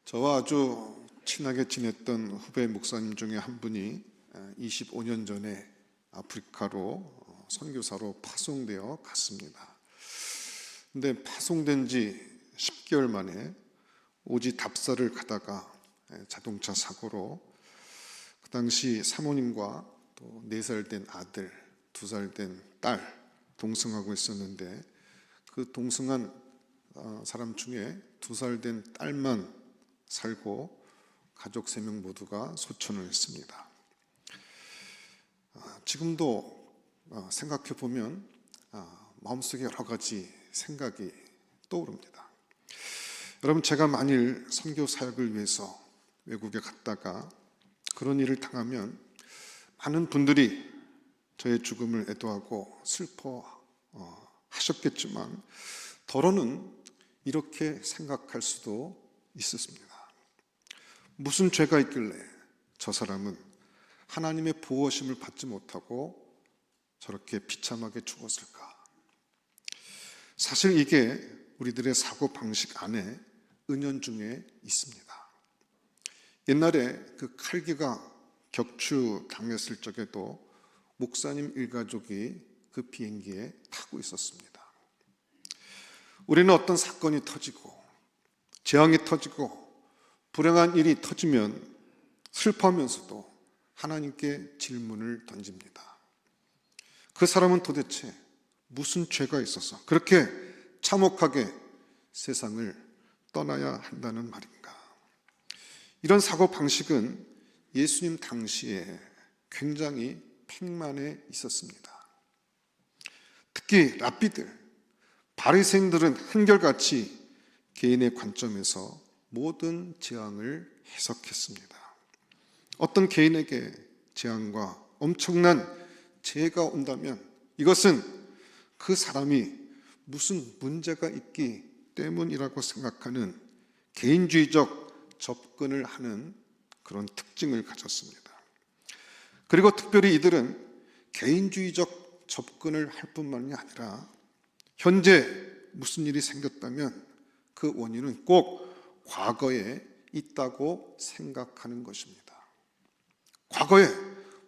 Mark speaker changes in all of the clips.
Speaker 1: 저와 아주 친하게 지냈던 후배 목사님 중에 한 분이 25년 전에 아프리카로 선교사로 파송되어 갔습니다. 근데 파송된 지 10개월 만에 오지 답사를 가다가 자동차 사고로 그 당시 사모님과 또 4살 된 아들, 2살 된 딸 동승하고 있었는데 그 동승한 사람 중에 2살 된 딸만 살고 가족 3명 모두가 소천을 했습니다. 지금도 생각해 보면 마음속에 여러 가지 생각이 떠오릅니다. 여러분, 제가 만일 선교 사역을 위해서 외국에 갔다가 그런 일을 당하면 많은 분들이 저의 죽음을 애도하고 슬퍼하셨겠지만 더러는 이렇게 생각할 수도 있었습니다. 무슨 죄가 있길래 저 사람은 하나님의 보호심을 받지 못하고 저렇게 비참하게 죽었을까? 사실 이게 우리들의 사고방식 안에 은연중에 있습니다. 옛날에 그 칼기가 격추당했을 적에도 목사님 일가족이 그 비행기에 타고 있었습니다. 우리는 어떤 사건이 터지고 재앙이 터지고 불행한 일이 터지면 슬퍼하면서도 하나님께 질문을 던집니다. 그 사람은 도대체 무슨 죄가 있어서 그렇게 참혹하게 세상을 떠나야 한다는 말인가? 이런 사고방식은 예수님 당시에 굉장히 팽만해 있었습니다. 특히 랍비들, 바리새인들은 한결같이 개인의 관점에서 모든 재앙을 해석했습니다. 어떤 개인에게 재앙과 엄청난 재해가 온다면 이것은 그 사람이 무슨 문제가 있기 때문이라고 생각하는 개인주의적 접근을 하는 그런 특징을 가졌습니다. 그리고 특별히 이들은 개인주의적 접근을 할 뿐만이 아니라 현재 무슨 일이 생겼다면 그 원인은 꼭 과거에 있다고 생각하는 것입니다. 과거에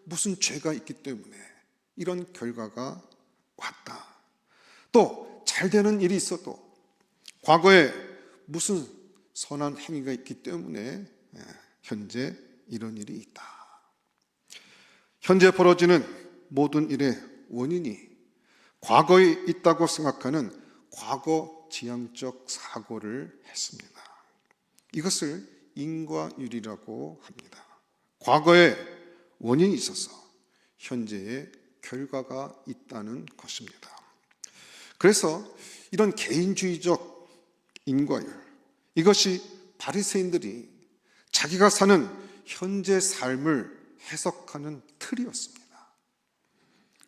Speaker 1: 무슨 죄가 있기 때문에 이런 결과가 왔다. 또 잘 되는 일이 있어도 과거에 무슨 선한 행위가 있기 때문에 현재 이런 일이 있다. 현재 벌어지는 모든 일의 원인이 과거에 있다고 생각하는 과거 지향적 사고를 했습니다. 이것을 인과율이라고 합니다. 과거에 원인이 있어서 현재의 결과가 있다는 것입니다. 그래서 이런 개인주의적 인과율, 이것이 바리새인들이 자기가 사는 현재 삶을 해석하는 틀이었습니다.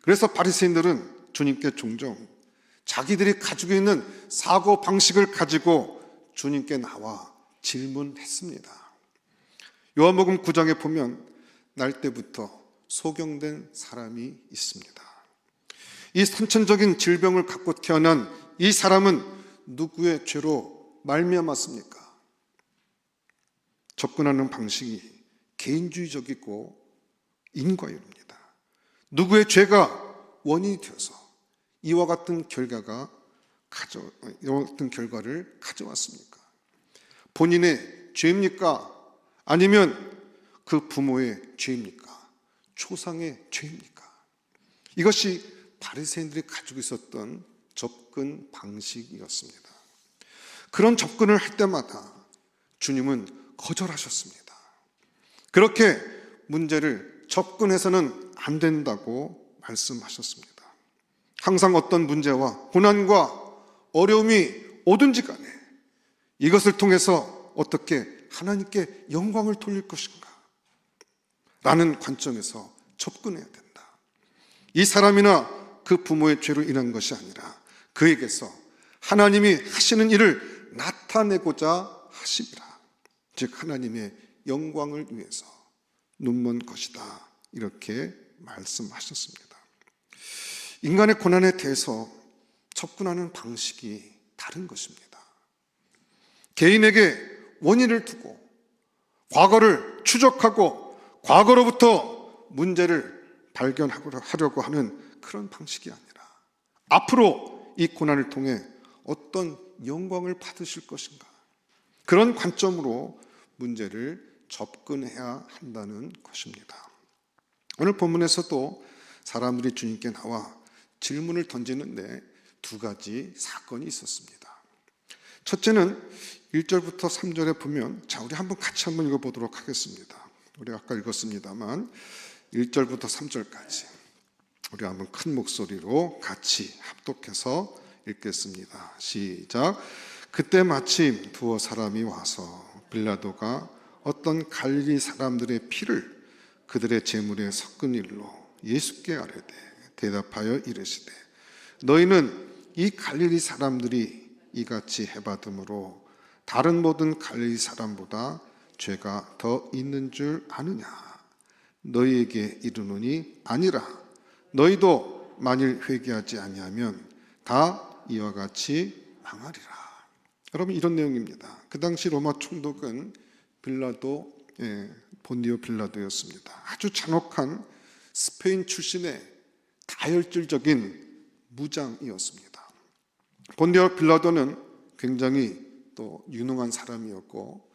Speaker 1: 그래서 바리새인들은 주님께 종종 자기들이 가지고 있는 사고방식을 가지고 주님께 나와 질문했습니다. 요한복음 9장에 보면 날 때부터 소경된 사람이 있습니다. 이 선천적인 질병을 갖고 태어난 이 사람은 누구의 죄로 말미암았습니까? 접근하는 방식이 개인주의적이고 인과율입니다. 누구의 죄가 원인이 되어서 이와 같은 결과를 가져왔습니까? 본인의 죄입니까? 아니면 그 부모의 죄입니까? 조상의 죄입니까? 이것이 바리새인들이 가지고 있었던 접근 방식이었습니다. 그런 접근을 할 때마다 주님은 거절하셨습니다. 그렇게 문제를 접근해서는 안 된다고 말씀하셨습니다. 항상 어떤 문제와 고난과 어려움이 오든지 간에 이것을 통해서 어떻게 하나님께 영광을 돌릴 것인가 라는 관점에서 접근해야 된다. 이 사람이나 그 부모의 죄로 인한 것이 아니라 그에게서 하나님이 하시는 일을 나타내고자 하심이라. 즉 하나님의 영광을 위해서 눈먼 것이다. 이렇게 말씀하셨습니다. 인간의 고난에 대해서 접근하는 방식이 다른 것입니다. 개인에게 원인을 두고 과거를 추적하고 과거로부터 문제를 발견하려고 하는 그런 방식이 아니라 앞으로 이 고난을 통해 어떤 영광을 받으실 것인가, 그런 관점으로 문제를 접근해야 한다는 것입니다. 오늘 본문에서도 사람들이 주님께 나와 질문을 던지는데 두 가지 사건이 있었습니다. 첫째는 1절부터 3절에 보면, 우리 같이 한번 읽어보도록 하겠습니다. 우리 아까 읽었습니다만 1절부터 3절까지 우리 한번 큰 목소리로 같이 합독해서 읽겠습니다. 시작. 그때 마침 두어 사람이 와서 빌라도가 어떤 갈릴리 사람들의 피를 그들의 제물에 섞은 일로 예수께 아뢰되 대답하여 이르시되, 너희는 이 갈릴리 사람들이 이같이 해받음으로 다른 모든 갈릴리 사람보다 죄가 더 있는 줄 아느냐? 너희에게 이르노니 아니라. 너희도 만일 회개하지 아니하면 다 이와 같이 망하리라. 여러분, 이런 내용입니다. 그 당시 로마 총독은 빌라도, 본디오 빌라도였습니다. 아주 잔혹한 스페인 출신의 다혈질적인 무장이었습니다. 본디오 빌라도는 굉장히 또 유능한 사람이었고,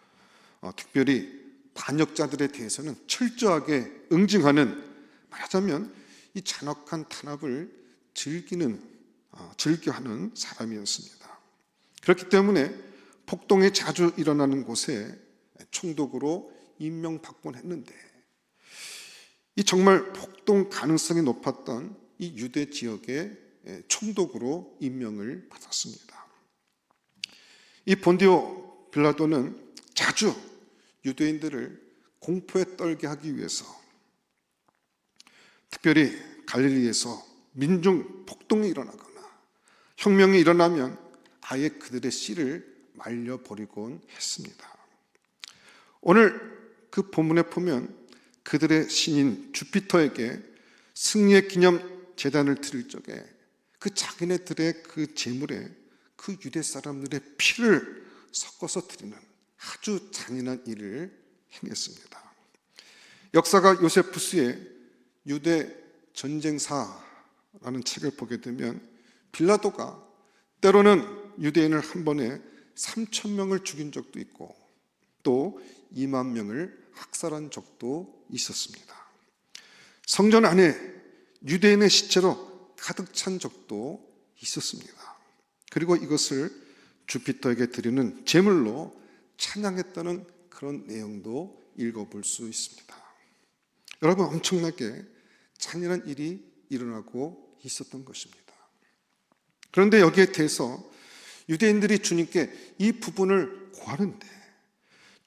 Speaker 1: 특별히 반역자들에 대해서는 철저하게 응징하는, 말하자면 이 잔혹한 탄압을 즐겨하는 사람이었습니다. 그렇기 때문에 폭동이 자주 일어나는 곳에 총독으로 임명받곤 했는데, 이 정말 폭동 가능성이 높았던 이 유대 지역의 총독으로 임명을 받았습니다. 이 본디오 빌라도는 자주 유대인들을 공포에 떨게 하기 위해서, 특별히 갈릴리에서 민중 폭동이 일어나거나 혁명이 일어나면 아예 그들의 씨를 말려버리곤 했습니다. 오늘 그 본문에 보면 그들의 신인 주피터에게 승리의 기념 제단을 드릴 적에 그 자기네들의 그 제물에 그 유대 사람들의 피를 섞어서 드리는 아주 잔인한 일을 행했습니다. 역사가 요세푸스의 유대 전쟁사라는 책을 보게 되면 빌라도가 때로는 유대인을 한 번에 3,000명을 죽인 적도 있고 또 2만 명을 학살한 적도 있었습니다. 성전 안에 유대인의 시체로 가득 찬 적도 있었습니다. 그리고 이것을 주피터에게 드리는 제물로 찬양했다는 그런 내용도 읽어볼 수 있습니다. 여러분, 엄청나게 잔인한 일이 일어나고 있었던 것입니다. 그런데 여기에 대해서 유대인들이 주님께 이 부분을 고하는데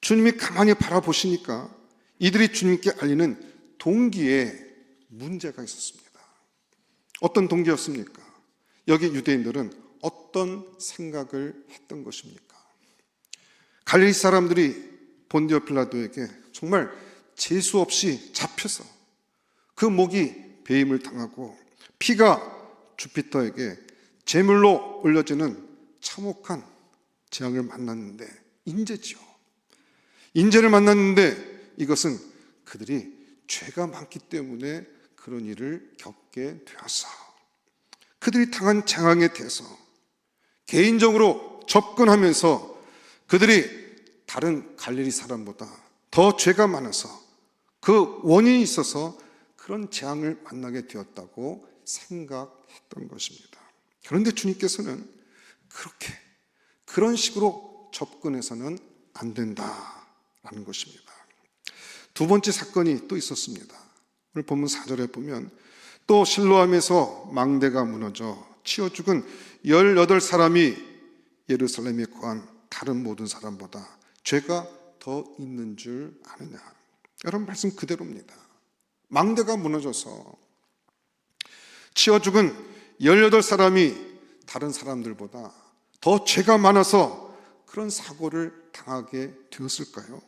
Speaker 1: 주님이 가만히 바라보시니까 이들이 주님께 알리는 동기에 문제가 있었습니다. 어떤 동기였습니까? 여기 유대인들은 어떤 생각을 했던 것입니까? 갈릴리 사람들이 본디오 빌라도에게 정말 재수 없이 잡혀서 그 목이 배임을 당하고 피가 주피터에게 제물로 올려지는 참혹한 재앙을 만났는데, 인재를 만났는데 이것은 그들이 죄가 많기 때문에 그런 일을 겪게 되어서 그들이 당한 재앙에 대해서 개인적으로 접근하면서 그들이 다른 갈릴리 사람보다 더 죄가 많아서 그 원인이 있어서 그런 재앙을 만나게 되었다고 생각했던 것입니다. 그런데 주님께서는 그런 식으로 접근해서는 안 된다라는 것입니다. 두 번째 사건이 또 있었습니다. 오늘 본문 4절에 보면 또 실로암에서 망대가 무너져 치어 죽은 18사람이 예루살렘에 거한 다른 모든 사람보다 죄가 더 있는 줄 아느냐. 여러분, 말씀 그대로입니다. 망대가 무너져서 치어 죽은 18사람이 다른 사람들보다 더 죄가 많아서 그런 사고를 당하게 되었을까요?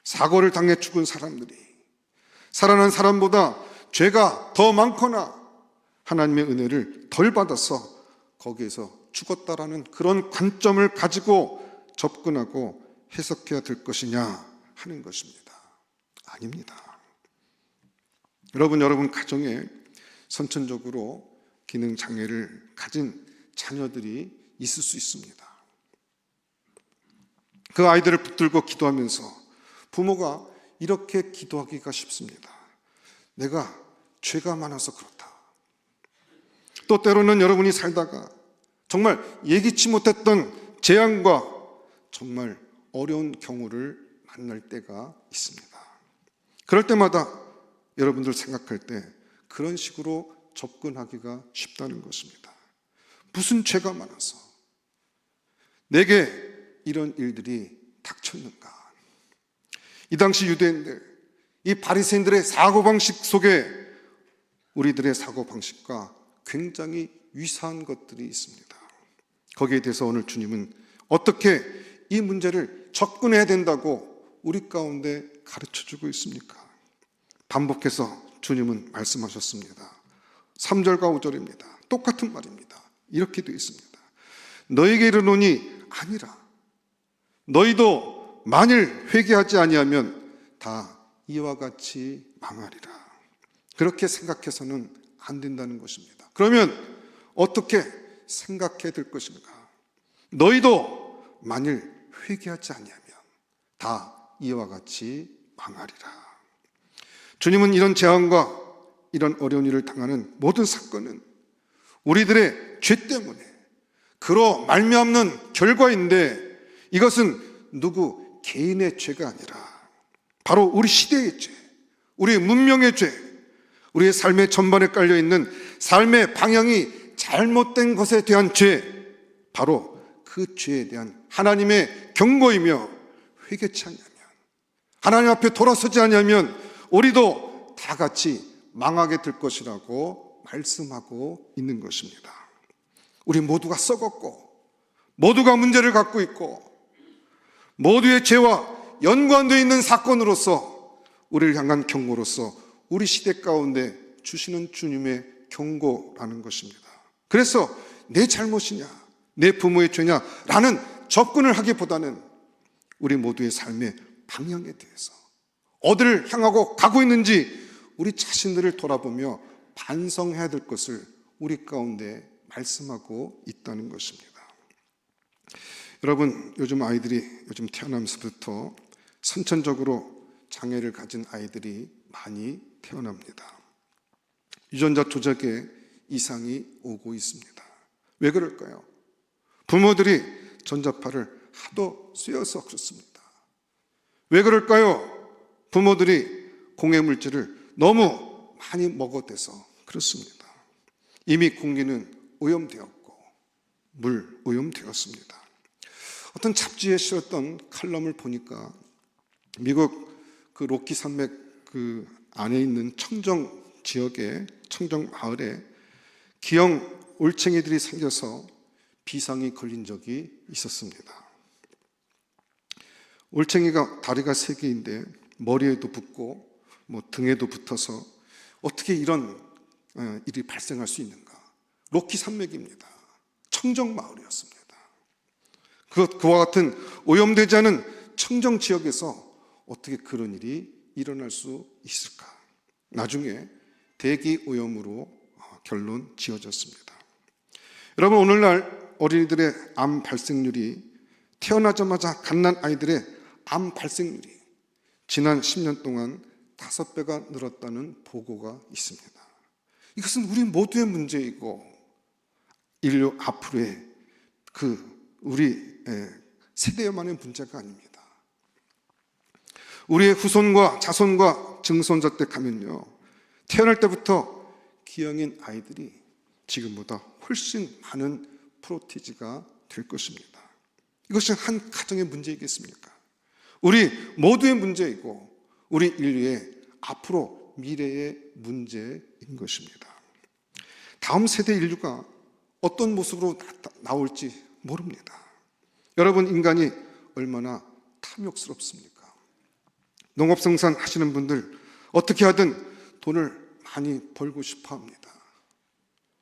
Speaker 1: 사고를 당해 죽은 사람들이 살아난 사람보다 죄가 더 많거나 하나님의 은혜를 덜 받아서 거기에서 죽었다라는 그런 관점을 가지고 접근하고 해석해야 될 것이냐 하는 것입니다. 아닙니다. 여러분 가정에 선천적으로 기능 장애를 가진 자녀들이 있을 수 있습니다. 그 아이들을 붙들고 기도하면서 부모가 이렇게 기도하기가 쉽습니다. 내가 죄가 많아서 그렇다. 또 때로는 여러분이 살다가 정말 예기치 못했던 재앙과 정말 어려운 경우를 만날 때가 있습니다. 그럴 때마다 여러분들 생각할 때 그런 식으로 접근하기가 쉽다는 것입니다. 무슨 죄가 많아서 내게 이런 일들이 닥쳤는가? 이 당시 유대인들, 이 바리새인들의 사고방식 속에 우리들의 사고방식과 굉장히 유사한 것들이 있습니다. 거기에 대해서 오늘 주님은 어떻게 이 문제를 접근해야 된다고 우리 가운데 가르쳐주고 있습니까? 반복해서 주님은 말씀하셨습니다. 3절과 5절입니다. 똑같은 말입니다. 이렇게 되어 있습니다. 너에게 이르노니 아니라 너희도 만일 회개하지 아니하면 다 이와 같이 망하리라. 그렇게 생각해서는 안 된다는 것입니다. 그러면 어떻게 생각해야 될 것인가? 너희도 만일 회개하지 아니하면 다 이와 같이 망하리라. 주님은 이런 재앙과 이런 어려운 일을 당하는 모든 사건은 우리들의 죄 때문에 그로 말미암는 결과인데, 이것은 누구 개인의 죄가 아니라 바로 우리 시대의 죄, 우리의 문명의 죄, 우리의 삶의 전반에 깔려있는 삶의 방향이 잘못된 것에 대한 죄, 바로 그 죄에 대한 하나님의 경고이며, 회개치 아니하면, 하나님 앞에 돌아서지 아니하면 우리도 다 같이 망하게 될 것이라고 말씀하고 있는 것입니다. 우리 모두가 썩었고, 모두가 문제를 갖고 있고, 모두의 죄와 연관되어 있는 사건으로서 우리를 향한 경고로서 우리 시대 가운데 주시는 주님의 경고라는 것입니다. 그래서 내 잘못이냐, 내 부모의 죄냐 라는 접근을 하기보다는 우리 모두의 삶의 방향에 대해서 어디를 향하고 가고 있는지 우리 자신들을 돌아보며 반성해야 될 것을 우리 가운데 말씀하고 있다는 것입니다. 여러분, 요즘 아이들이 요즘 태어나면서부터 선천적으로 장애를 가진 아이들이 많이 태어납니다. 유전자 조작에 이상이 오고 있습니다. 왜 그럴까요? 부모들이 전자파를 하도 쐬어서 그렇습니다. 왜 그럴까요? 부모들이 공해물질을 너무 많이 먹어대서 그렇습니다. 이미 공기는 오염되었고 물 오염되었습니다. 어떤 잡지에 실었던 칼럼을 보니까 미국 그 로키 산맥 그 안에 있는 청정 지역의 청정 마을에 기형 올챙이들이 생겨서 비상이 걸린 적이 있었습니다. 올챙이가 다리가 3개인데 머리에도 붙고 뭐 등에도 붙어서 어떻게 이런 일이 발생할 수 있는가? 로키 산맥입니다. 청정 마을이었습니다. 그와 같은 오염되지 않은 청정 지역에서 어떻게 그런 일이 일어날 수 있을까? 나중에 대기 오염으로 결론 지어졌습니다. 여러분, 오늘날 어린이들의 암 발생률이, 태어나자마자 갓난 아이들의 암 발생률이 지난 10년 동안 5배가 늘었다는 보고가 있습니다. 이것은 우리 모두의 문제이고 인류 앞으로의 우리 세대만의 문제가 아닙니다. 우리의 후손과 자손과 증손자 때 가면요, 태어날 때부터 기형인 아이들이 지금보다 훨씬 많은 프로티지가 될 것입니다. 이것이 한 가정의 문제이겠습니까? 우리 모두의 문제이고 우리 인류의 앞으로 미래의 문제인 것입니다. 다음 세대 인류가 어떤 모습으로 나올지 모릅니다. 여러분, 인간이 얼마나 탐욕스럽습니까? 농업생산 하시는 분들 어떻게 하든 돈을 많이 벌고 싶어 합니다.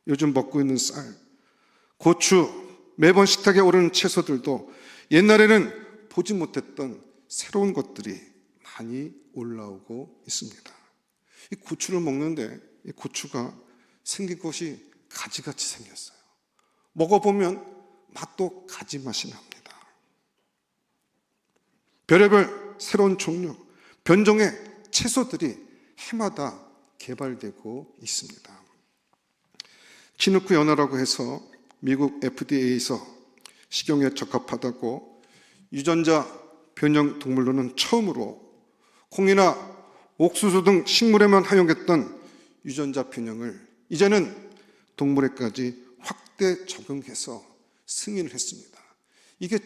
Speaker 1: 요즘 먹고 있는 쌀, 고추, 매번 식탁에 오르는 채소들도 옛날에는 보지 못했던 새로운 것들이 많이 올라오고 있습니다. 이 고추를 먹는데 이 고추가 생긴 것이 가지같이 생겼어요. 먹어보면 맛도 가지 맛이 납니다. 별의별 새로운 종류, 변종의 채소들이 해마다 개발되고 있습니다. 치누크 연어라고 해서 미국 FDA에서 식용에 적합하다고 유전자 변형 동물로는 처음으로 콩이나 옥수수 등 식물에만 허용했던 유전자 변형을 이제는 동물에까지 확대 적용해서 승인을 했습니다. 이게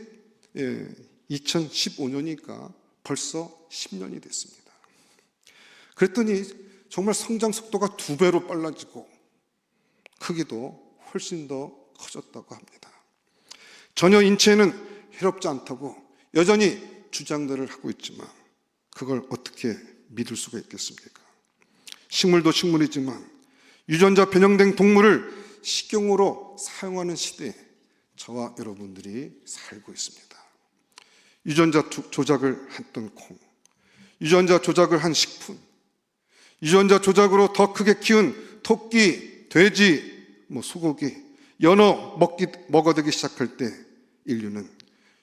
Speaker 1: 2015년이니까 벌써 10년이 됐습니다. 그랬더니 정말 성장 속도가 2배로 빨라지고 크기도 훨씬 더 커졌다고 합니다. 전혀 인체에는 해롭지 않다고 여전히 주장들을 하고 있지만 그걸 어떻게 믿을 수가 있겠습니까? 식물도 식물이지만 유전자 변형된 동물을 식용으로 사용하는 시대에 저와 여러분들이 살고 있습니다. 유전자 조작을 했던 콩, 유전자 조작을 한 식품, 유전자 조작으로 더 크게 키운 토끼, 돼지, 소고기, 연어 먹어대기 시작할 때 인류는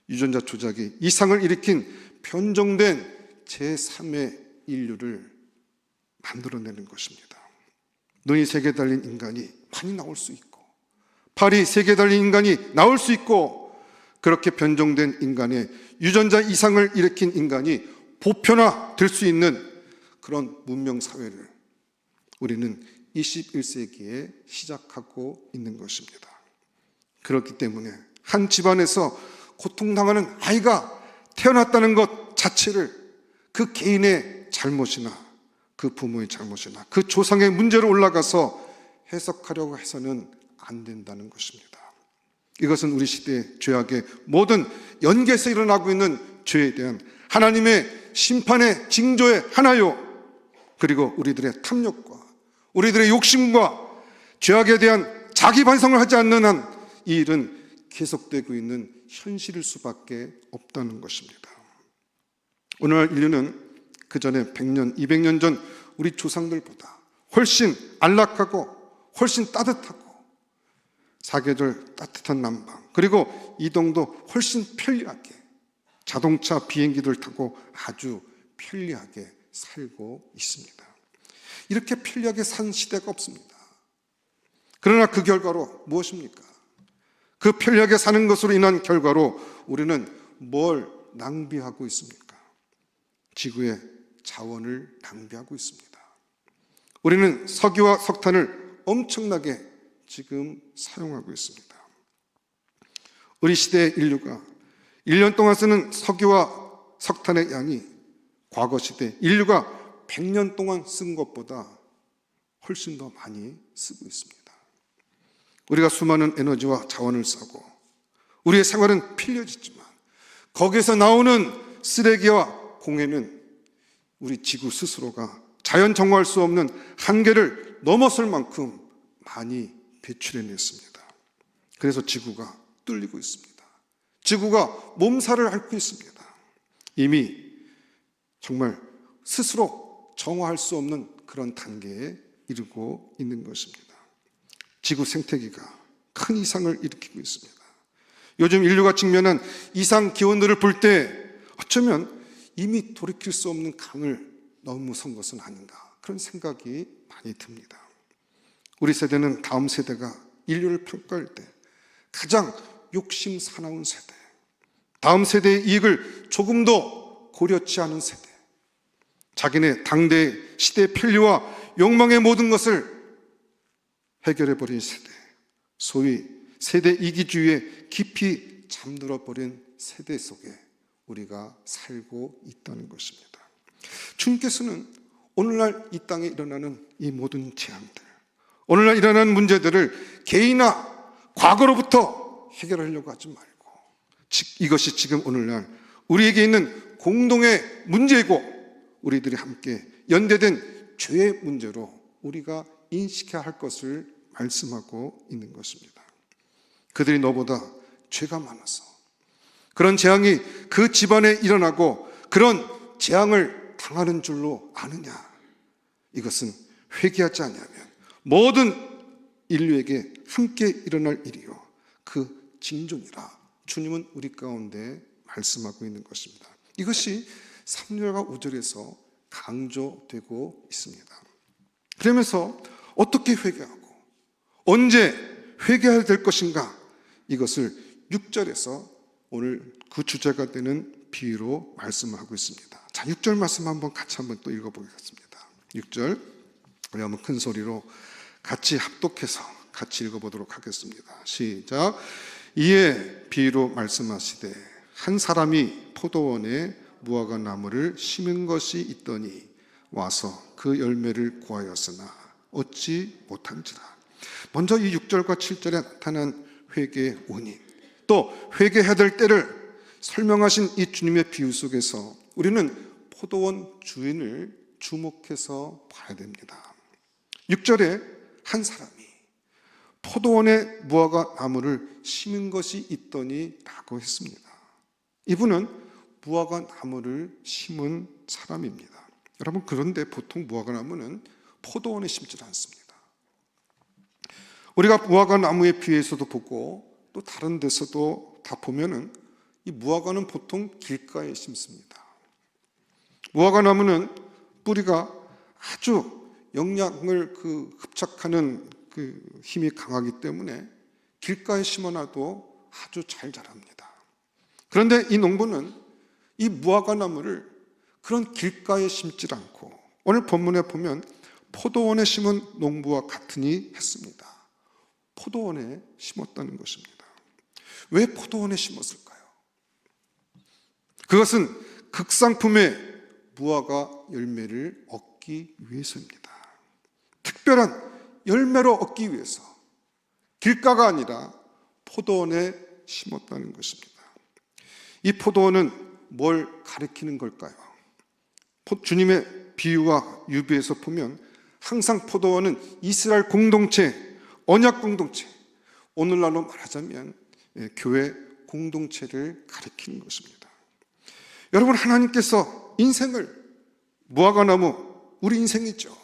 Speaker 1: 유전자 조작이 이상을 일으킨 변종된 제3의 인류를 만들어내는 것입니다. 눈이 3개 달린 인간이 많이 나올 수 있고 팔이 3개 달린 인간이 나올 수 있고 그렇게 변종된 인간의 유전자 이상을 일으킨 인간이 보편화될 수 있는 그런 문명사회를 우리는 21세기에 시작하고 있는 것입니다. 그렇기 때문에 한 집안에서 고통당하는 아이가 태어났다는 것 자체를 그 개인의 잘못이나 그 부모의 잘못이나 그 조상의 문제로 올라가서 해석하려고 해서는 안 된다는 것입니다. 이것은 우리 시대의 죄악의 모든 연계에서 일어나고 있는 죄에 대한 하나님의 심판의 징조의 하나요. 그리고 우리들의 탐욕과 우리들의 욕심과 죄악에 대한 자기 반성을 하지 않는 한 이 일은 계속되고 있는 현실일 수밖에 없다는 것입니다. 오늘날 인류는 그 전에 100년, 200년 전 우리 조상들보다 훨씬 안락하고 훨씬 따뜻하고 사계절 따뜻한 남방 그리고 이동도 훨씬 편리하게 자동차, 비행기를 타고 아주 편리하게 살고 있습니다. 이렇게 편리하게 산 시대가 없습니다. 그러나 그 결과로 무엇입니까? 그 편리하게 사는 것으로 인한 결과로 우리는 뭘 낭비하고 있습니까? 지구의 자원을 낭비하고 있습니다. 우리는 석유와 석탄을 엄청나게 지금 사용하고 있습니다. 우리 시대의 인류가 1년 동안 쓰는 석유와 석탄의 양이 과거 시대 인류가 100년 동안 쓴 것보다 훨씬 더 많이 쓰고 있습니다. 우리가 수많은 에너지와 자원을 쓰고 우리의 생활은 편리해졌지만 거기에서 나오는 쓰레기와 공해는 우리 지구 스스로가 자연 정화할 수 없는 한계를 넘어설 만큼 많이 배출해냈습니다. 그래서 지구가 뚫리고 있습니다. 지구가 몸살을 앓고 있습니다. 이미 정말 스스로 정화할 수 없는 그런 단계에 이르고 있는 것입니다. 지구 생태계가 큰 이상을 일으키고 있습니다. 요즘 인류가 직면한 이상 기온들을 볼 때 어쩌면 이미 돌이킬 수 없는 강을 넘어선 것은 아닌가 그런 생각이 많이 듭니다. 우리 세대는 다음 세대가 인류를 평가할 때 가장 욕심 사나운 세대, 다음 세대의 이익을 조금도 고려치 않은 세대, 자기네 당대의 시대의 편리와 욕망의 모든 것을 해결해버린 세대, 소위 세대 이기주의에 깊이 잠들어버린 세대 속에 우리가 살고 있다는 것입니다. 주님께서는 오늘날 이 땅에 일어나는 이 모든 재앙들, 오늘날 일어나는 문제들을 개인이나 과거로부터 해결하려고 하지 말고 이것이 지금 오늘날 우리에게 있는 공동의 문제이고 우리들이 함께 연대된 죄의 문제로 우리가 인식해야 할 것을 말씀하고 있는 것입니다. 그들이 너보다 죄가 많아서 그런 재앙이 그 집안에 일어나고 그런 재앙을 당하는 줄로 아느냐? 이것은 회개하지 아니하면 모든 인류에게 함께 일어날 일이요 그 징조니라. 주님은 우리 가운데 말씀하고 있는 것입니다. 이것이 3절과 5절에서 강조되고 있습니다. 그러면서 어떻게 회개하고 언제 회개해야 될 것인가, 이것을 6절에서 오늘 그 주제가 되는 비유로 말씀하고 있습니다. 자, 6절 말씀 한번 같이 한번 또 읽어보겠습니다. 6절 우리 한번 큰 소리로 같이 합독해서 같이 읽어보도록 하겠습니다. 시작. 이에 비유로 말씀하시되 한 사람이 포도원에 무화과 나무를 심은 것이 있더니 와서 그 열매를 구하였으나 얻지 못한지라. 먼저 이 6절과 7절에 나타난 회개의 원인, 또 회개해야 될 때를 설명하신 이 주님의 비유 속에서 우리는 포도원 주인을 주목해서 봐야 됩니다. 6절에 한 사람이 포도원에 무화과 나무를 심은 것이 있더니 라고 했습니다. 이분은 무화과 나무를 심은 사람입니다. 여러분, 그런데 보통 무화과 나무는 포도원에 심지 않습니다. 우리가 무화과 나무의 비유에서도 보고 또 다른 데서도 다 보면은 이 무화과는 보통 길가에 심습니다. 무화과 나무는 뿌리가 아주 영양을 흡착하는 힘이 강하기 때문에 길가에 심어놔도 아주 잘 자랍니다. 그런데 이 농부는 이 무화과 나무를 그런 길가에 심지 않고 오늘 본문에 보면 포도원에 심은 농부와 같으니 했습니다. 포도원에 심었다는 것입니다. 왜 포도원에 심었을까요? 그것은 극상품의 무화과 열매를 얻기 위해서입니다. 특별한 열매로 얻기 위해서 길가가 아니라 포도원에 심었다는 것입니다. 이 포도원은 뭘 가리키는 걸까요? 주님의 비유와 유비에서 보면 항상 포도원은 이스라엘 공동체, 언약 공동체, 오늘날로 말하자면 교회 공동체를 가리키는 것입니다. 여러분, 하나님께서 인생을, 무화과나무 우리 인생이죠.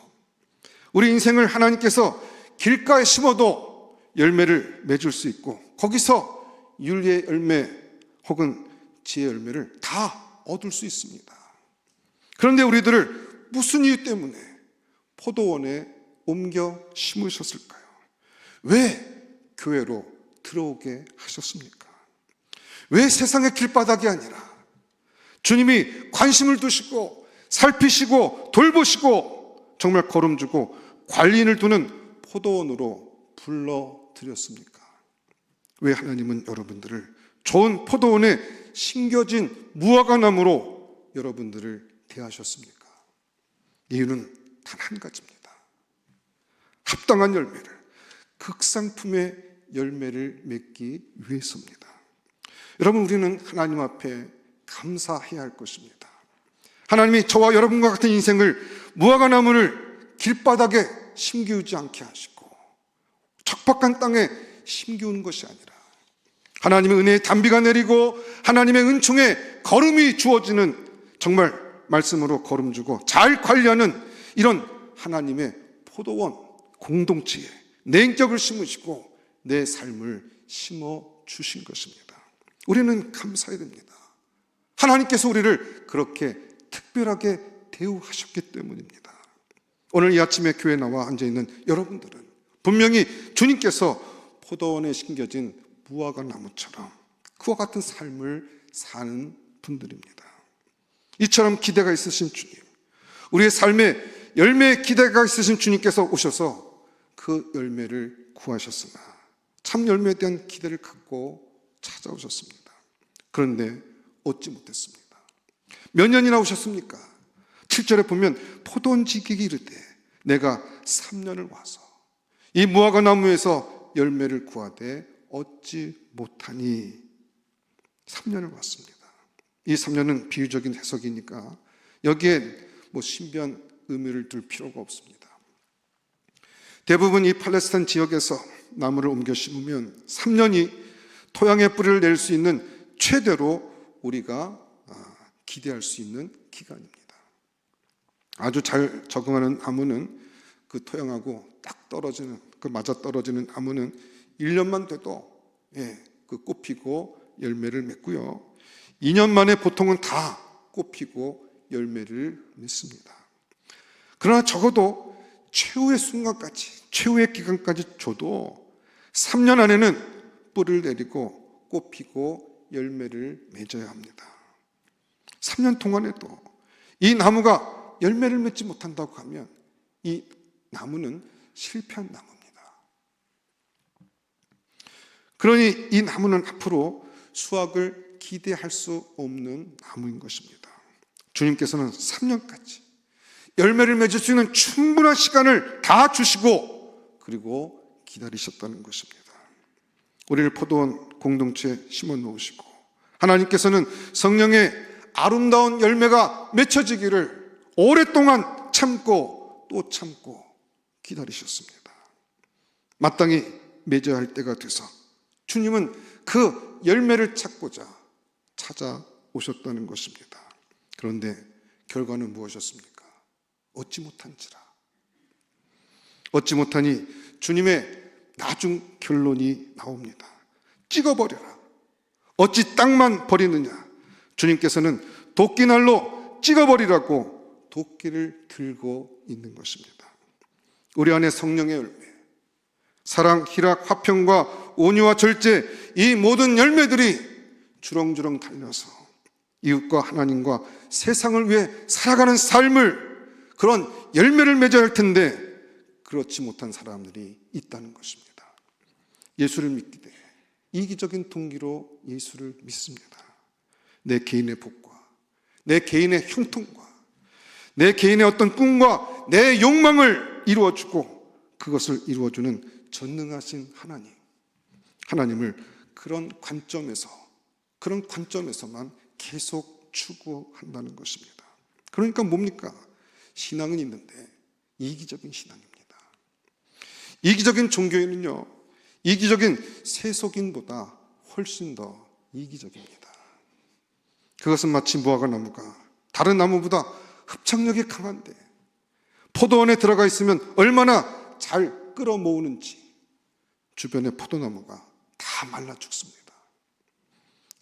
Speaker 1: 우리 인생을 하나님께서 길가에 심어도 열매를 맺을 수 있고 거기서 윤리의 열매 혹은 지혜의 열매를 다 얻을 수 있습니다. 그런데 우리들을 무슨 이유 때문에 포도원에 옮겨 심으셨을까요? 왜 교회로 들어오게 하셨습니까? 왜 세상의 길바닥이 아니라 주님이 관심을 두시고 살피시고 돌보시고 정말 거름주고 관리인을 두는 포도원으로 불러들였습니까? 왜 하나님은 여러분들을 좋은 포도원에 심겨진 무화과나무로 여러분들을 대하셨습니까? 이유는 단 한 가지입니다. 합당한 열매를, 극상품의 열매를 맺기 위해서입니다. 여러분, 우리는 하나님 앞에 감사해야 할 것입니다. 하나님이 저와 여러분과 같은 인생을 무화과나무를 길바닥에 심기우지 않게 하시고 척박한 땅에 심기우는 것이 아니라 하나님의 은혜의 단비가 내리고 하나님의 은총에 거름이 주어지는, 정말 말씀으로 거름 주고 잘 관리하는 이런 하나님의 포도원 공동체에 내 인격을 심으시고 내 삶을 심어 주신 것입니다. 우리는 감사해야 됩니다. 하나님께서 우리를 그렇게 특별하게 대우하셨기 때문입니다. 오늘 이 아침에 교회에 나와 앉아있는 여러분들은 분명히 주님께서 포도원에 심겨진 무화과 나무처럼 그와 같은 삶을 사는 분들입니다. 이처럼 기대가 있으신 주님, 우리의 삶에 열매의 기대가 있으신 주님께서 오셔서 그 열매를 구하셨으나 참 열매에 대한 기대를 갖고 찾아오셨습니다. 그런데 얻지 못했습니다. 몇 년이나 오셨습니까? 7절에 보면 포도원 지기기 이르되 내가 3년을 와서 이 무화과 나무에서 열매를 구하되 얻지 못하니. 3년을 왔습니다. 이 3년은 비유적인 해석이니까 여기에 신비한 의미를 둘 필요가 없습니다. 대부분 이 팔레스타인 지역에서 나무를 옮겨 심으면 3년이 토양의 뿌리를 낼 수 있는 최대로 우리가 기대할 수 있는 기간입니다. 아주 잘 적응하는 나무는 그 토양하고 딱 떨어지는, 그 맞아 떨어지는 나무는 1년만 돼도 그 꽃피고 열매를 맺고요. 2년 만에 보통은 다 꽃피고 열매를 맺습니다. 그러나 적어도 최후의 순간까지, 최후의 기간까지 줘도 3년 안에는 뿌리를 내리고 꽃피고 열매를 맺어야 합니다. 3년 동안에도 이 나무가 열매를 맺지 못한다고 하면 이 나무는 실패한 나무입니다. 그러니 이 나무는 앞으로 수확을 기대할 수 없는 나무인 것입니다. 주님께서는 3년까지 열매를 맺을 수 있는 충분한 시간을 다 주시고 그리고 기다리셨다는 것입니다. 우리를 포도원 공동체에 심어 놓으시고 하나님께서는 성령의 아름다운 열매가 맺혀지기를 오랫동안 참고 또 참고 기다리셨습니다. 마땅히 맺어야 할 때가 돼서 주님은 그 열매를 찾고자 찾아오셨다는 것입니다. 그런데 결과는 무엇이었습니까? 얻지 못한지라. 얻지 못하니 주님의 나중 결론이 나옵니다. 찍어버려라. 어찌 땅만 버리느냐. 주님께서는 도끼날로 찍어버리라고 도끼를 들고 있는 것입니다. 우리 안에 성령의 열매, 사랑, 희락, 화평과 온유와 절제, 이 모든 열매들이 주렁주렁 달려서 이웃과 하나님과 세상을 위해 살아가는 삶을, 그런 열매를 맺어야 할 텐데 그렇지 못한 사람들이 있다는 것입니다. 예수를 믿기 때문에 이기적인 동기로 예수를 믿습니다. 내 개인의 복과 내 개인의 형통과 내 개인의 어떤 꿈과 내 욕망을 이루어주고 그것을 이루어주는 전능하신 하나님을 그런 관점에서만 계속 추구한다는 것입니다. 그러니까 뭡니까? 신앙은 있는데 이기적인 신앙입니다. 이기적인 종교인은요, 이기적인 세속인보다 훨씬 더 이기적입니다. 그것은 마치 무화과 나무가 다른 나무보다 흡착력이 강한데 포도원에 들어가 있으면 얼마나 잘 끌어모으는지 주변의 포도나무가 다 말라 죽습니다.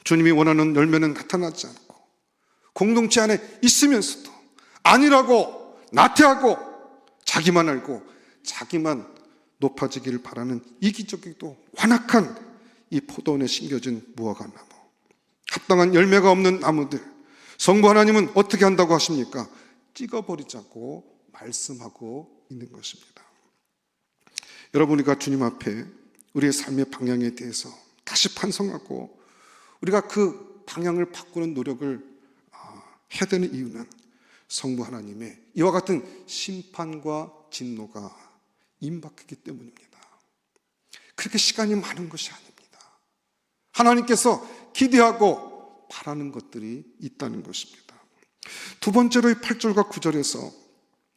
Speaker 1: 주님이 원하는 열매는 나타나지 않고 공동체 안에 있으면서도 아니라고 나태하고 자기만 알고 자기만 높아지기를 바라는 이기적이고 완악한 이 포도원에 심겨진 무화과 나무, 합당한 열매가 없는 나무들, 성부 하나님은 어떻게 한다고 하십니까? 찍어버리자고 말씀하고 있는 것입니다. 여러분, 우리가 주님 앞에 우리의 삶의 방향에 대해서 다시 반성하고 우리가 그 방향을 바꾸는 노력을 해야 되는 이유는 성부 하나님의 이와 같은 심판과 진노가 임박했기 때문입니다. 그렇게 시간이 많은 것이 아닙니다. 하나님께서 기대하고 바라는 것들이 있다는 것입니다. 두 번째로 이 8절과 9절에서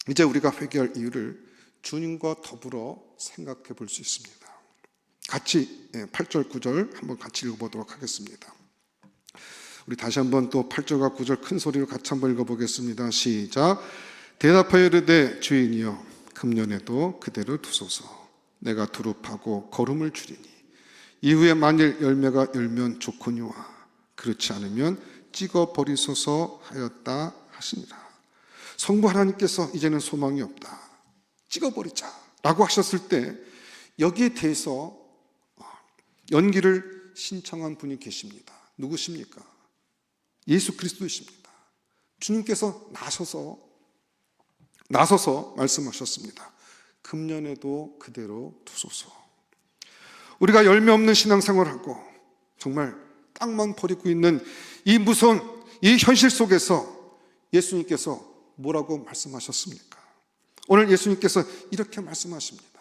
Speaker 1: 이제 우리가 회개할 이유를 주님과 더불어 생각해 볼 수 있습니다. 같이 8절 9절 한번 같이 읽어보도록 하겠습니다. 우리 다시 한번 또 8절과 9절 큰 소리로 같이 한번 읽어보겠습니다. 시작. 대답하여 이르되 주인이여 금년에도 그대로 두소서. 내가 두릅하고 거름을 줄이니 이후에 만일 열매가 열면 좋거니와 그렇지 않으면 찍어버리소서 하였다 하시니라. 성부 하나님께서 이제는 소망이 없다, 찍어버리자 라고 하셨을 때 여기에 대해서 연기를 신청한 분이 계십니다. 누구십니까? 예수 그리스도이십니다. 주님께서 나서서 말씀하셨습니다. 금년에도 그대로 두소서. 우리가 열매 없는 신앙생활하고 정말 땅만 버리고 있는 이 무서운 이 현실 속에서 예수님께서 뭐라고 말씀하셨습니까? 오늘 예수님께서 이렇게 말씀하십니다.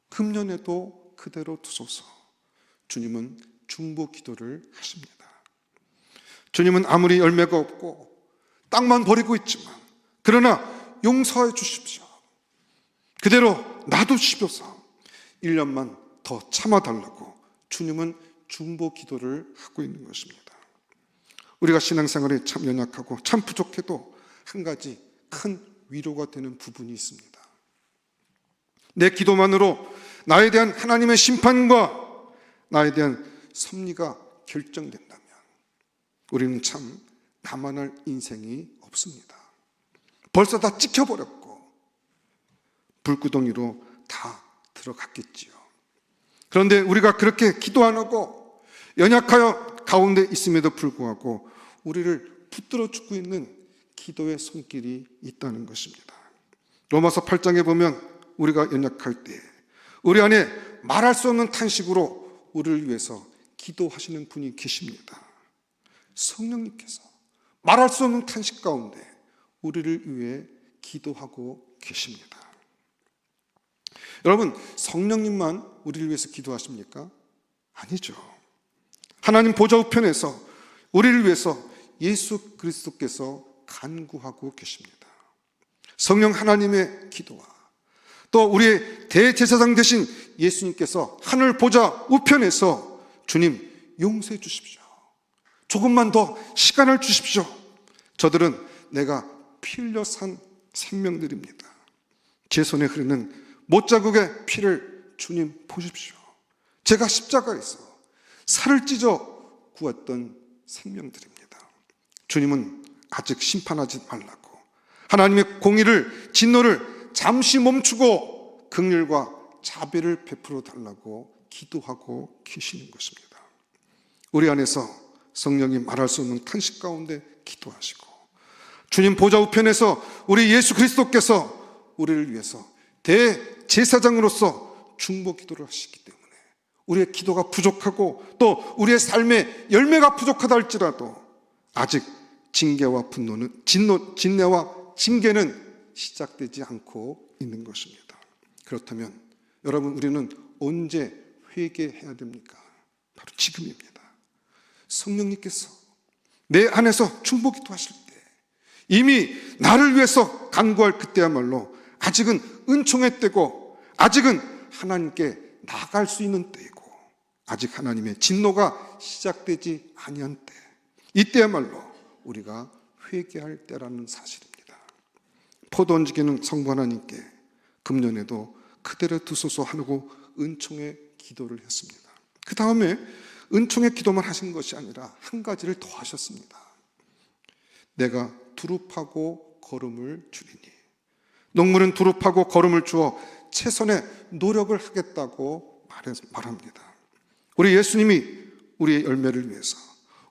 Speaker 1: 금년에도 그대로 두소서. 주님은 중보 기도를 하십니다. 주님은 아무리 열매가 없고 땅만 버리고 있지만 그러나 용서해 주십시오. 그대로 놔두십시오. 1년만 더 참아달라고 주님은 중보 기도를 하고 있는 것입니다. 우리가 신앙생활에 참 연약하고 참 부족해도 한 가지 큰 위로가 되는 부분이 있습니다. 내 기도만으로 나에 대한 하나님의 심판과 나에 대한 섭리가 결정된다면 우리는 참 나만할 인생이 없습니다. 벌써 다 찍혀버렸고 불구덩이로 다 들어갔겠지요. 그런데 우리가 그렇게 기도 안 하고 연약하여 가운데 있음에도 불구하고 우리를 붙들어 주고 있는 기도의 손길이 있다는 것입니다. 로마서 8장에 보면 우리가 연약할 때 우리 안에 말할 수 없는 탄식으로 우리를 위해서 기도하시는 분이 계십니다. 성령님께서 말할 수 없는 탄식 가운데 우리를 위해 기도하고 계십니다. 여러분, 성령님만 우리를 위해서 기도하십니까? 아니죠. 하나님 보좌 우편에서 우리를 위해서 예수 그리스도께서 간구하고 계십니다. 성령 하나님의 기도와 또 우리의 대제사장 되신 예수님께서 하늘 보좌 우편에서 주님 용서해 주십시오. 조금만 더 시간을 주십시오. 저들은 내가 피 흘려 산 생명들입니다. 제 손에 흐르는 못자국의 피를 주님 보십시오. 제가 십자가에서 살을 찢어 구했던 생명들입니다. 주님은 아직 심판하지 말라고 하나님의 공의를 진노를 잠시 멈추고 긍휼과 자비를 베풀어 달라고 기도하고 계시는 것입니다. 우리 안에서 성령이 말할 수 없는 탄식 가운데 기도하시고 주님 보좌 우편에서 우리 예수 그리스도께서 우리를 위해서 대제사장으로서 중보 기도를 하시기 때문에 우리의 기도가 부족하고 또 우리의 삶의 열매가 부족하다 할지라도 아직 징계와 분노는 진내와 징계는 시작되지 않고 있는 것입니다. 그렇다면 여러분, 우리는 언제 회개해야 됩니까? 바로 지금입니다. 성령님께서 내 안에서 중보 기도하실 때 이미 나를 위해서 간구할 그때야말로 아직은 은총의 때고 아직은 하나님께 나갈 수 있는 때이고 아직 하나님의 진노가 시작되지 아니한 때, 이때야말로 우리가 회개할 때라는 사실입니다. 포도 얹기는 성부 하나님께 금년에도 그대로 두소서 하고 은총의 기도를 했습니다. 그 다음에 은총의 기도만 하신 것이 아니라 한 가지를 더 하셨습니다. 내가 두릅하고 거름을 주리니, 농물은 두릅하고 거름을 주어 최선의 노력을 하겠다고 말합니다. 우리 예수님이 우리의 열매를 위해서,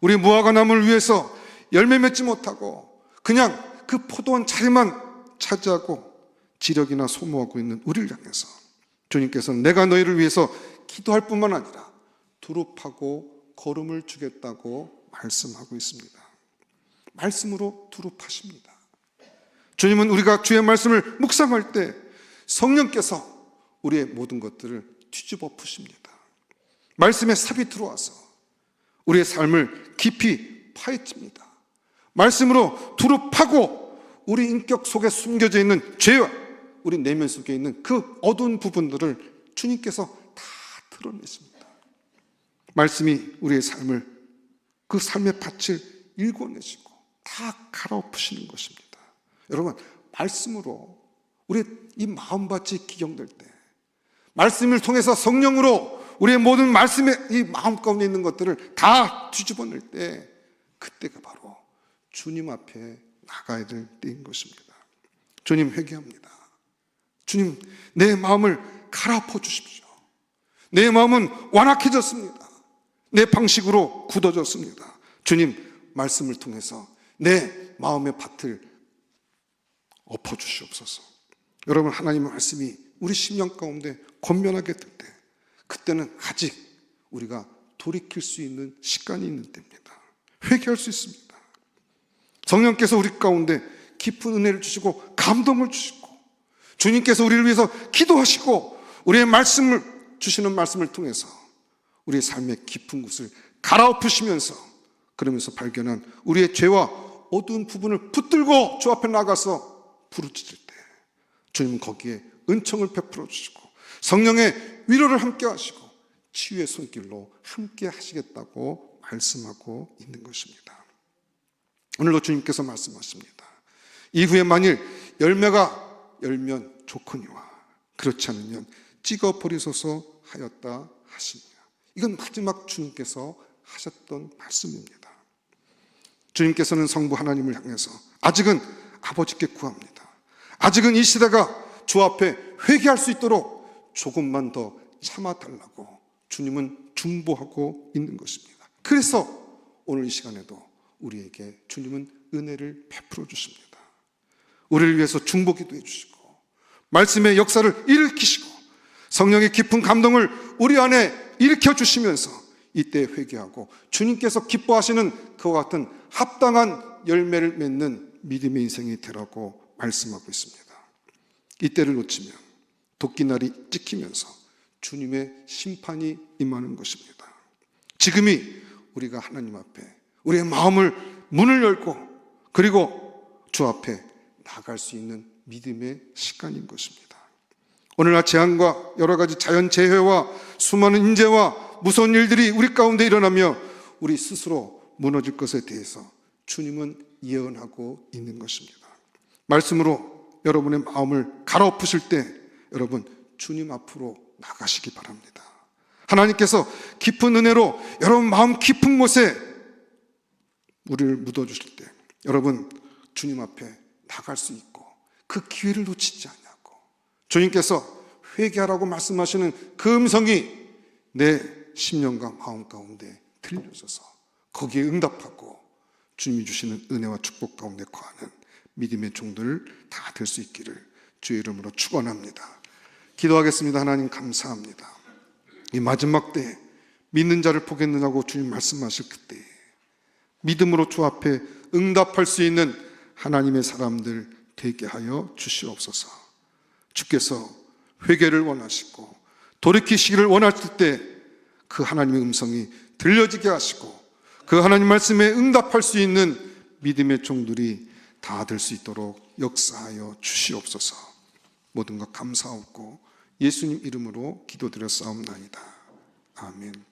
Speaker 1: 우리 무화과 나무를 위해서 열매 맺지 못하고 그냥 그 포도원 자리만 차지하고 지력이나 소모하고 있는 우리를 향해서 주님께서는 내가 너희를 위해서 기도할 뿐만 아니라 두릅하고 거름을 주겠다고 말씀하고 있습니다. 말씀으로 두릅하십니다. 주님은 우리가 주의 말씀을 묵상할 때 성령께서 우리의 모든 것들을 뒤집어 푸십니다. 말씀의 삽이 들어와서 우리의 삶을 깊이 파헤칩니다. 말씀으로 두릅하고 우리 인격 속에 숨겨져 있는 죄와 우리 내면 속에 있는 그 어두운 부분들을 주님께서 다 드러내십니다. 말씀이 우리의 삶을, 그 삶의 밭을 일궈내시고 다 갈아엎으시는 것입니다. 여러분, 말씀으로 우리의 이 마음밭이 기경될 때, 말씀을 통해서 성령으로 우리의 모든 말씀의 이 마음 가운데 있는 것들을 다 뒤집어낼 때, 그때가 바로 주님 앞에 나가야 될 때인 것입니다. 주님, 회개합니다. 주님, 내 마음을 갈아엎어 주십시오. 내 마음은 완악해졌습니다. 내 방식으로 굳어졌습니다. 주님, 말씀을 통해서 내 마음의 밭을 엎어주시옵소서. 여러분, 하나님의 말씀이 우리 심령 가운데 권면하게 될 때, 그때는 아직 우리가 돌이킬 수 있는 시간이 있는 때입니다. 회개할 수 있습니다. 성령께서 우리 가운데 깊은 은혜를 주시고 감동을 주시고 주님께서 우리를 위해서 기도하시고 우리의 말씀을 주시는 말씀을 통해서 우리의 삶의 깊은 곳을 갈아엎으시면서, 그러면서 발견한 우리의 죄와 어두운 부분을 붙들고 주 앞에 나가서 부르짖을 때 주님은 거기에 은총을 베풀어 주시고 성령의 위로를 함께 하시고 치유의 손길로 함께 하시겠다고 말씀하고 있는 것입니다. 오늘도 주님께서 말씀하십니다. 이후에 만일 열매가 열면 좋거니와 그렇지 않으면 찍어버리소서 하였다 하시니라. 이건 마지막 주님께서 하셨던 말씀입니다. 주님께서는 성부 하나님을 향해서 아직은 아버지께 구합니다. 아직은 이 시대가 주 앞에 회개할 수 있도록 조금만 더 참아달라고 주님은 중보하고 있는 것입니다. 그래서 오늘 이 시간에도 우리에게 주님은 은혜를 베풀어 주십니다. 우리를 위해서 중보기도 해주시고 말씀의 역사를 일으키시고 성령의 깊은 감동을 우리 안에 일으켜 주시면서 이때 회개하고 주님께서 기뻐하시는 그와 같은 합당한 열매를 맺는 믿음의 인생이 되라고 말씀하고 있습니다. 이때를 놓치면 도끼날이 찍히면서 주님의 심판이 임하는 것입니다. 지금이 우리가 하나님 앞에 우리의 마음을 문을 열고 그리고 주 앞에 나갈 수 있는 믿음의 시간인 것입니다. 오늘날 재앙과 여러 가지 자연재해와 수많은 인재와 무서운 일들이 우리 가운데 일어나며 우리 스스로 무너질 것에 대해서 주님은 예언하고 있는 것입니다. 말씀으로 여러분의 마음을 갈아엎으실 때 여러분 주님 앞으로 나가시기 바랍니다. 하나님께서 깊은 은혜로 여러분 마음 깊은 곳에 우리를 묻어주실 때 여러분 주님 앞에 나갈 수 있고 그 기회를 놓치지 않냐고 주님께서 회개하라고 말씀하시는 그 음성이 내 심령과 마음 가운데 들려져서 거기에 응답하고 주님이 주시는 은혜와 축복 가운데 거하는 믿음의 종들 다 될 수 있기를 주의 이름으로 축원합니다. 기도하겠습니다. 하나님 감사합니다. 이 마지막 때에 믿는 자를 보겠느냐고 주님 말씀하실 그때 믿음으로 주 앞에 응답할 수 있는 하나님의 사람들 되게 하여 주시옵소서. 주께서 회개를 원하시고 돌이키시기를 원하실 때 그 하나님의 음성이 들려지게 하시고 그 하나님 말씀에 응답할 수 있는 믿음의 종들이 다 될 수 있도록 역사하여 주시옵소서. 모든 것 감사하옵고 예수님 이름으로 기도드렸사옵나이다. 아멘.